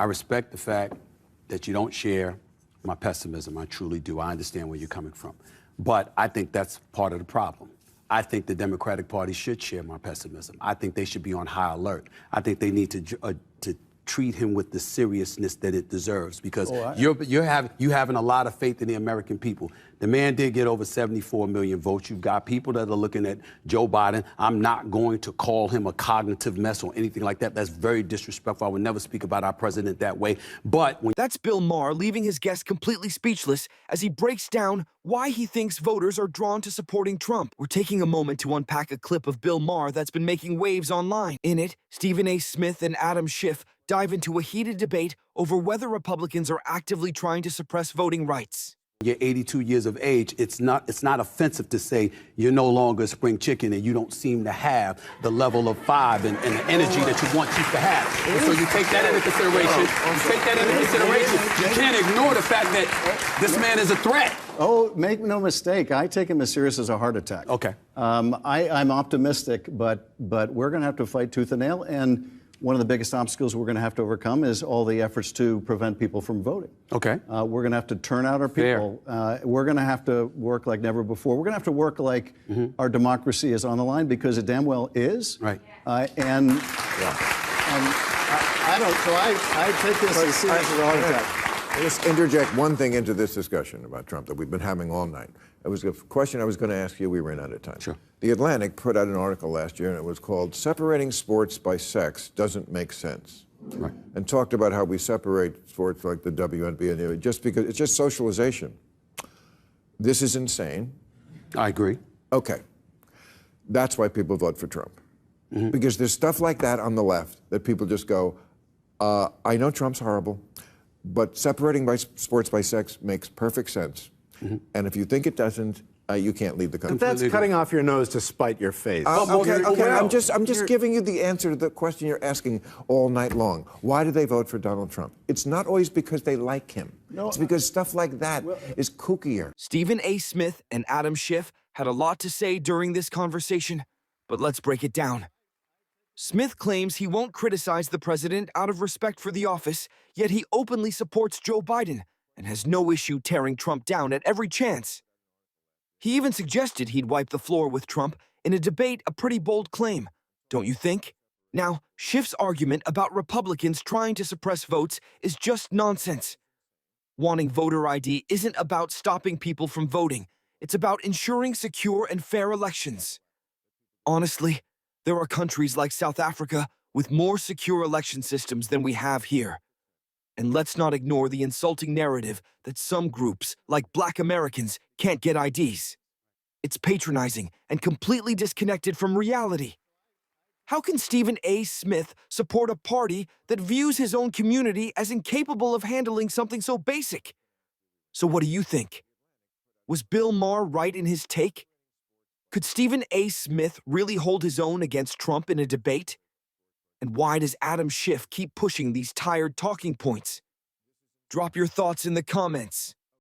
I respect the fact that you don't share my pessimism. I truly do. I understand where you're coming from. But I think that's part of the problem. I think the Democratic Party should share my pessimism. I think they should be on high alert. I think they need to treat him with the seriousness that it deserves, because you having a lot of faith in the American people. The man did get over 74 million votes. You've got people that are looking at Joe Biden. I'm not going to call him a cognitive mess or anything like that. That's very disrespectful. I would never speak about our president that way. But that's Bill Maher leaving his guest completely speechless as he breaks down why he thinks voters are drawn to supporting Trump. We're taking a moment to unpack a clip of Bill Maher that's been making waves online. In it, Stephen A. Smith and Adam Schiff dive into a heated debate over whether Republicans are actively trying to suppress voting rights. You're 82 years of age, it's not offensive to say you're no longer a spring chicken and you don't seem to have the level of five and the energy that you once used to have. And so you take that into consideration. You can't ignore the fact that this man is a threat. Oh, make no mistake, I take him as serious as a heart attack. Okay. I'm optimistic, but we're going to have to fight tooth and nail, and one of the biggest obstacles we're going to have to overcome is all the efforts to prevent people from voting. Okay. We're going to have to turn out our people. We're going to have to work like never before. We're going to have to work like our democracy is on the line, because it damn well is. Right. I don't. So I take this as serious as a heart attack. Let's interject one thing into this discussion about Trump that we've been having all night. It was a question I was going to ask you. We ran out of time. Sure. The Atlantic put out an article last year, and it was called "Separating Sports by Sex Doesn't Make Sense." Right. And talked about how we separate sports like the WNBA just because it's just socialization. This is insane. I agree. Okay. That's why people vote for Trump. Because there's stuff like that on the left that people just go, I know Trump's horrible, but separating sports by sex makes perfect sense. And if you think it doesn't, you can't leave the country. But that's cutting off your nose to spite your face. Okay. I'm just giving you the answer to the question you're asking all night long. Why do they vote for Donald Trump? It's not always because they like him. No, it's because stuff like that is kookier. Stephen A. Smith and Adam Schiff had a lot to say during this conversation, but let's break it down. Smith claims he won't criticize the president out of respect for the office, yet he openly supports Joe Biden and has no issue tearing Trump down at every chance. He even suggested he'd wipe the floor with Trump in a debate, a pretty bold claim, don't you think? Now, Schiff's argument about Republicans trying to suppress votes is just nonsense. Wanting voter ID isn't about stopping people from voting. It's about ensuring secure and fair elections. Honestly, there are countries like South Africa with more secure election systems than we have here. And let's not ignore the insulting narrative that some groups, like Black Americans, can't get IDs. It's patronizing and completely disconnected from reality. How can Stephen A. Smith support a party that views his own community as incapable of handling something so basic? So what do you think? Was Bill Maher right in his take? Could Stephen A. Smith really hold his own against Trump in a debate? And why does Adam Schiff keep pushing these tired talking points? Drop your thoughts in the comments.